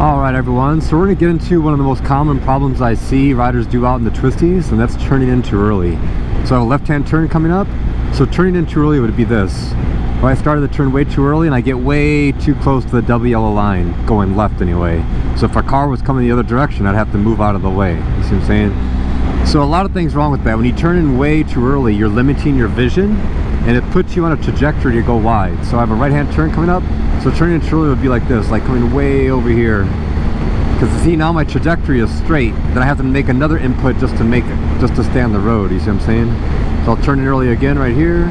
Alright everyone, so we're going to get into one of the most common problems I see riders do out in the twisties, and that's turning in too early. So I have a left-hand turn coming up, so turning in too early would be this. Where I started the turn way too early and I get way too close to the double yellow line, going left anyway. So if a car was coming the other direction, I'd have to move out of the way. You see what I'm saying? So a lot of things wrong with that. When you turn in way too early, you're limiting your vision, and it puts you on a trajectory to go wide. So I have a right-hand turn coming up, so turning in too early would be like this, like coming way over here. Because see, now my trajectory is straight, then I have to make another input just to stay on the road. You see what I'm saying? So I'll turn in early again right here.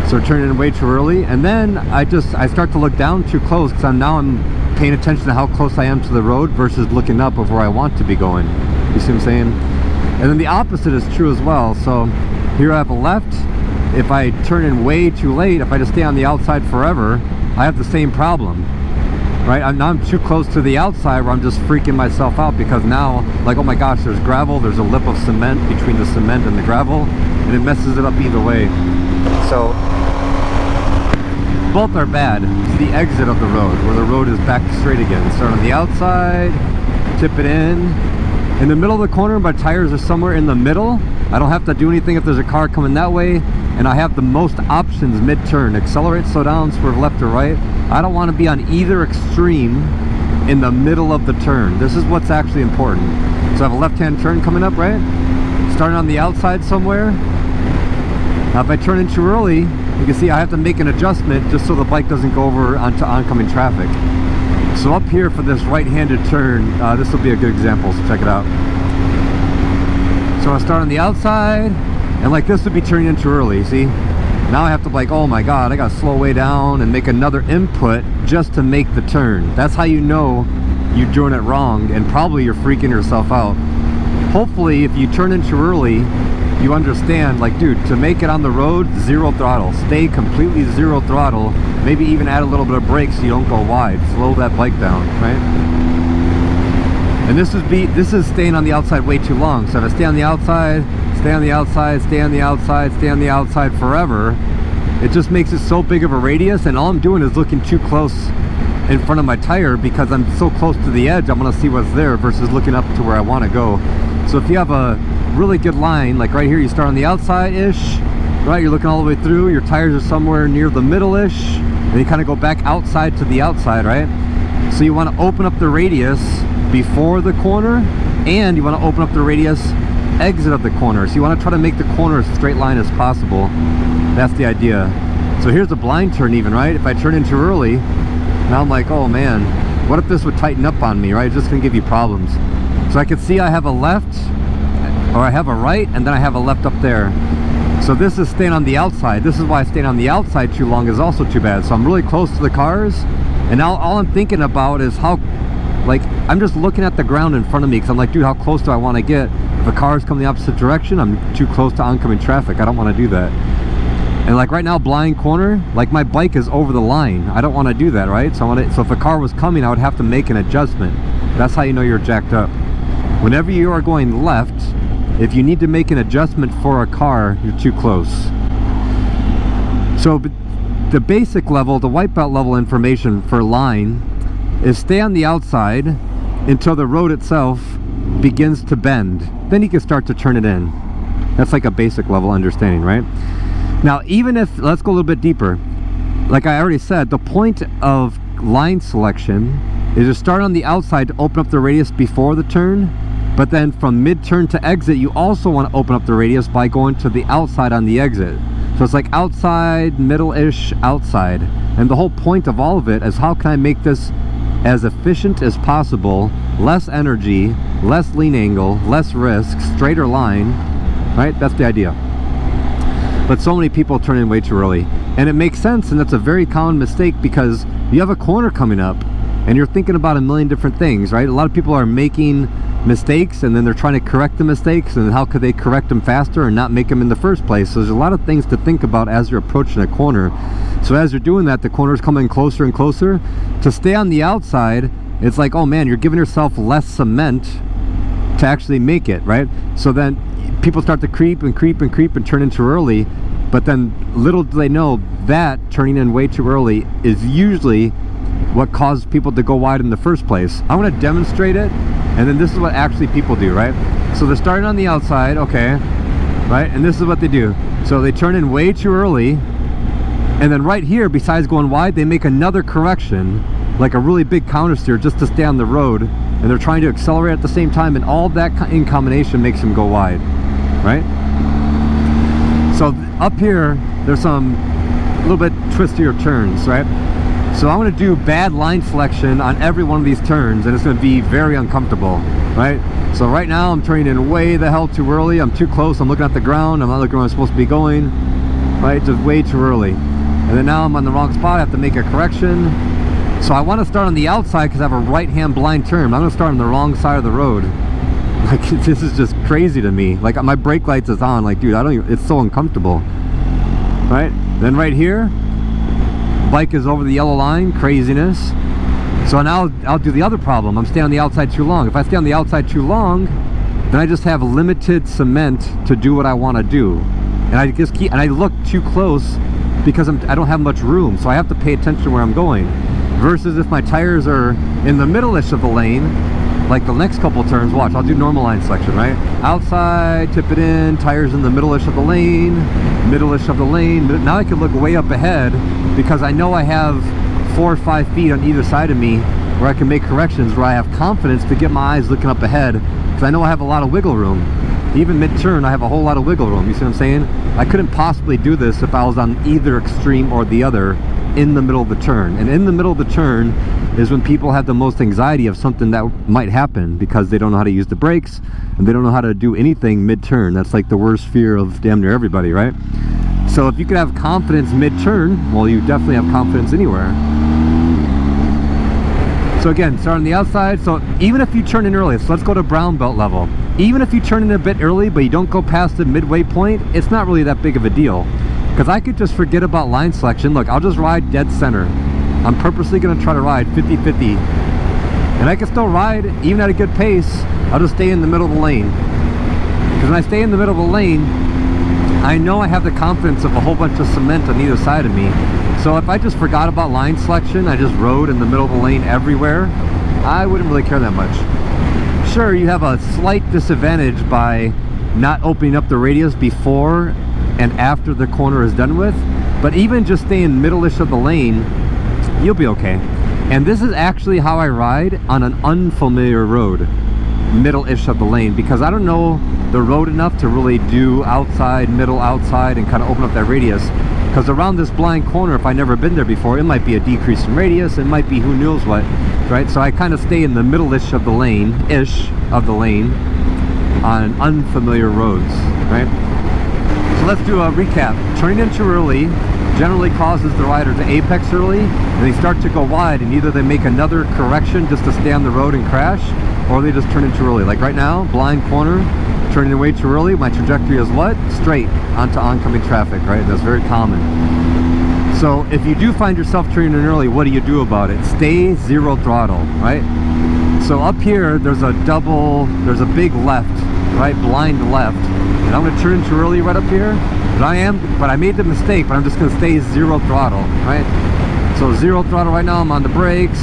So turning in way too early, and then I start to look down too close because I'm paying attention to how close I am to the road versus looking up of where I want to be going. You see what I'm saying? And then the opposite is true as well. So here I have a left. If I turn in way too late, if I just stay on the outside forever, I have the same problem, right? Now I'm too close to the outside where I'm just freaking myself out because now, like, oh my gosh, there's gravel, there's a lip of cement between the cement and the gravel, and it messes it up either way. So both are bad. It's the exit of the road, where the road is back straight again. Start on the outside, tip it in the middle of the corner. My tires are somewhere in the middle. I don't have to do anything if there's a car coming that way, and I have the most options mid-turn. Accelerate, slow down, swerve left or right. I don't want to be on either extreme in the middle of the turn. This is what's actually important. So I have a left-hand turn coming up, right? Starting on the outside somewhere. Now if I turn in too early, you can see I have to make an adjustment just so the bike doesn't go over onto oncoming traffic. So up here for this right-handed turn, this will be a good example, so check it out. So I start on the outside, and like this would be turning in too early, see? Now I have to, like, oh my god, I gotta slow way down and make another input just to make the turn. That's how you know you're doing it wrong, and probably you're freaking yourself out. Hopefully, if you turn in too early, you understand, like, dude, to make it on the road, zero throttle. Stay completely zero throttle. Maybe even add a little bit of brake so you don't go wide. Slow that bike down, right? And this is staying on the outside way too long. So if I stay on the outside, stay on the outside, stay on the outside, stay on the outside forever, it just makes it so big of a radius, and all I'm doing is looking too close in front of my tire because I'm so close to the edge. I'm gonna see what's there versus looking up to where I want to go. So if you have a really good line, like right here, you start on the outside-ish, right? You're looking all the way through, your tires are somewhere near the middle-ish, and you kind of go back outside to the outside, right? So you want to open up the radius before the corner, and you want to open up the radius exit of the corner. So you want to try to make the corner as straight line as possible. That's the idea. So here's a blind turn even, right? If I turn in too early, now I'm like, oh man, what if this would tighten up on me, right? It's just gonna give you problems. So I can see I have a left, or I have a right, and then I have a left up there. So this is staying on the outside. This is why staying on the outside too long is also too bad. So I'm really close to the cars, and now all I'm thinking about is how, like, I'm just looking at the ground in front of me because I'm like, dude, how close do I want to get? If a car is coming the opposite direction, I'm too close to oncoming traffic. I don't want to do that. And like right now, blind corner, like my bike is over the line. I don't want to do that, right? So if a car was coming, I would have to make an adjustment. That's how you know you're jacked up. Whenever you are going left, if you need to make an adjustment for a car, you're too close. So the basic level, the white belt level information for line is stay on the outside until the road itself begins to bend. Then you can start to turn it in. That's like a basic level understanding, right? Now, even if, let's go a little bit deeper. Like I already said, the point of line selection is to start on the outside to open up the radius before the turn, but then from mid-turn to exit, you also want to open up the radius by going to the outside on the exit. So it's like outside, middle-ish, outside. And the whole point of all of it is how can I make this as efficient as possible, less energy, less lean angle, less risk, straighter line, right? That's the idea. But so many people turn in way too early, and it makes sense, and that's a very common mistake because you have a corner coming up and you're thinking about a million different things, right? A lot of people are making mistakes and then they're trying to correct the mistakes, and how could they correct them faster and not make them in the first place? So there's a lot of things to think about as you're approaching a corner. So as you're doing that, the corner's coming closer and closer. To stay on the outside, it's like, oh man, you're giving yourself less cement to actually make it, right? So then people start to creep and creep and creep and turn in too early, but then little do they know that turning in way too early is usually what caused people to go wide in the first place. I'm going to demonstrate it, and then this is what actually people do, right? So they're starting on the outside, okay, right? And this is what they do. So they turn in way too early, and then right here, besides going wide, they make another correction, like a really big counter steer just to stay on the road, and they're trying to accelerate at the same time, and all of that in combination makes them go wide, right? So up here, there's some little bit twistier turns, right? So I'm going to do bad line selection on every one of these turns, and it's going to be very uncomfortable, right? So right now I'm turning in way the hell too early. I'm too close. I'm looking at the ground. I'm not looking where I'm supposed to be going, right? Just way too early. And then now I'm on the wrong spot. I have to make a correction. So I want to start on the outside because I have a right-hand blind turn. I'm going to start on the wrong side of the road. Like, this is just crazy to me. Like, my brake lights is on. Like, dude, I don't even, it's so uncomfortable, right? Then right here, bike is over the yellow line. Craziness. So now I'll do the other problem. I'm staying on the outside too long. If I stay on the outside too long, then I just have limited cement to do what I want to do, and I just keep, and I look too close because I don't have much room, so I have to pay attention where I'm going. Versus if my tires are in the middle-ish of the lane, like the next couple turns, watch, I'll do normal line selection, right? Outside, tip it in, tires in the middle-ish of the lane, middle-ish of the lane. Now I can look way up ahead because I know I have 4 or 5 feet on either side of me where I can make corrections, where I have confidence to get my eyes looking up ahead, because I know I have a lot of wiggle room. Even mid-turn, I have a whole lot of wiggle room. You see what I'm saying? I couldn't possibly do this if I was on either extreme or the other in the middle of the turn. And in the middle of the turn is when people have the most anxiety of something that might happen, because they don't know how to use the brakes and they don't know how to do anything mid-turn. That's like the worst fear of damn near everybody, right? So if you could have confidence mid-turn, well, you definitely have confidence anywhere. So again, start on the outside. So even if you turn in early, so let's go to brown belt level. Even if you turn in a bit early, but you don't go past the midway point, it's not really that big of a deal. Because I could just forget about line selection. Look, I'll just ride dead center. I'm purposely going to try to ride 50-50. And I can still ride, even at a good pace, I'll just stay in the middle of the lane. Because when I stay in the middle of the lane, I know I have the confidence of a whole bunch of cement on either side of me. So if I just forgot about line selection, I just rode in the middle of the lane everywhere, I wouldn't really care that much. Sure, you have a slight disadvantage by not opening up the radius before and after the corner is done with, but even just staying middle-ish of the lane, you'll be okay. And this is actually how I ride on an unfamiliar road, middle-ish of the lane, because I don't know the road enough to really do outside, middle, outside, and kind of open up that radius. Because around this blind corner, if I've never been there before, it might be a decrease in radius, it might be who knows what, right? So I kind of stay in the middle-ish of the lane, on unfamiliar roads, right? So let's do a recap. Turning in too early generally causes the rider to apex early, and they start to go wide, and either they make another correction just to stay on the road and crash, or they just turn in too early. Like right now, blind corner, turning in way too early, my trajectory is what? Straight onto oncoming traffic, right? That's very common. So if you do find yourself turning in early, what do you do about it? Stay zero throttle, right? So up here, there's a big left, right? Blind left. And I'm gonna turn too early right up here. But I made the mistake, but I'm just gonna stay zero throttle, right? So zero throttle right now, I'm on the brakes.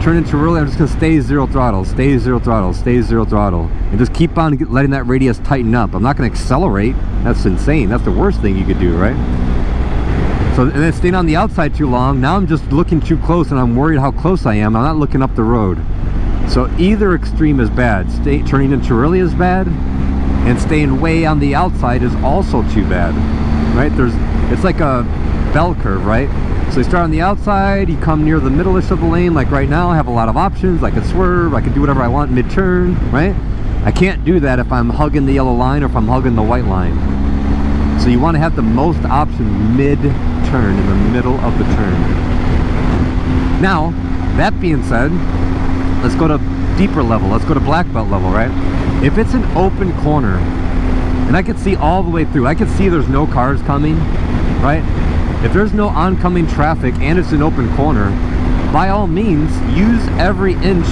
Turn in too early, I'm just gonna stay zero throttle, stay zero throttle, stay zero throttle. And just keep on letting that radius tighten up. I'm not gonna accelerate. That's insane. That's the worst thing you could do, right? So, and then staying on the outside too long, now I'm just looking too close and I'm worried how close I am. I'm not looking up the road. So either extreme is bad. Turning in too early is bad, and staying way on the outside is also too bad, right? It's like a bell curve, right? So you start on the outside, you come near the middle-ish of the lane, like right now I have a lot of options. I can swerve, I can do whatever I want mid-turn, right? I can't do that if I'm hugging the yellow line or if I'm hugging the white line. So you want to have the most options mid-turn, in the middle of the turn. Now, that being said, let's go to deeper level. Let's go to black belt level, right? If it's an open corner, and I can see all the way through, I can see there's no cars coming, right? If there's no oncoming traffic and it's an open corner, by all means, use every inch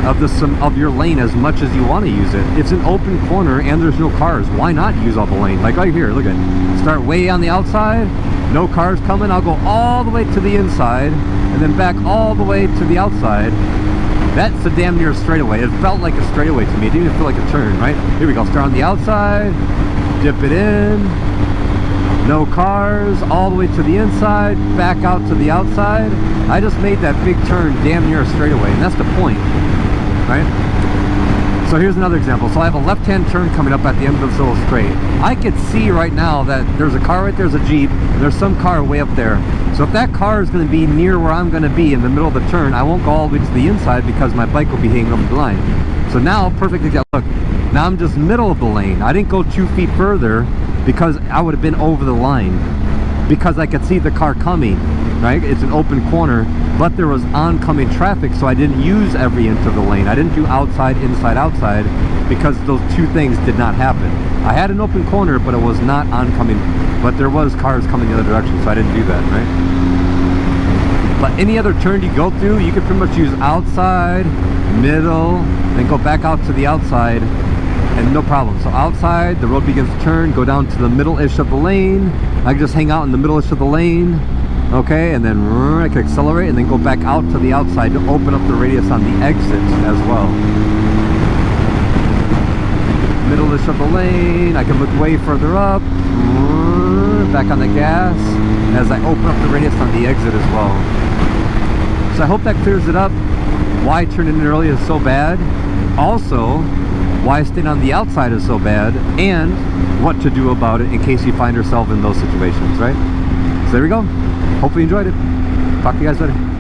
of your lane as much as you want to use it. It's an open corner and there's no cars. Why not use all the lane? Like right here, look at, start way on the outside, no cars coming, I'll go all the way to the inside and then back all the way to the outside. That's a damn near straightaway. It felt like a straightaway to me. It didn't even feel like a turn, right? Here we go, start on the outside, dip it in, no cars, all the way to the inside, back out to the outside. I just made that big turn damn near a straightaway, and that's the point, right? So here's another example. So I have a left-hand turn coming up at the end of this little straight. I could see right now that there's a car right there, there's a Jeep, and there's some car way up there. So if that car is going to be near where I'm going to be in the middle of the turn, I won't go all the way to the inside because my bike will be hanging over the line. So now, perfect example, look, now I'm just middle of the lane. I didn't go 2 feet further because I would have been over the line because I could see the car coming, right? It's an open corner, but there was oncoming traffic, so I didn't use every inch of the lane. I didn't do outside, inside, outside because those two things did not happen. I had an open corner, but it was not oncoming, but there was cars coming the other direction, so I didn't do that, right? But any other turn you go through, you can pretty much use outside, middle, then go back out to the outside, and no problem. So outside, the road begins to turn, go down to the middle-ish of the lane. I can just hang out in the middle-ish of the lane, okay, and then I can accelerate and then go back out to the outside to open up the radius on the exit as well. Middle-ish of the lane, I can look way further up, back on the gas as I open up the radius on the exit as well. So I hope that clears it up. Why turning in early is so bad. Also, why staying on the outside is so bad, and what to do about it in case you find yourself in those situations, right? So there we go. Hopefully you enjoyed it. Talk to you guys later.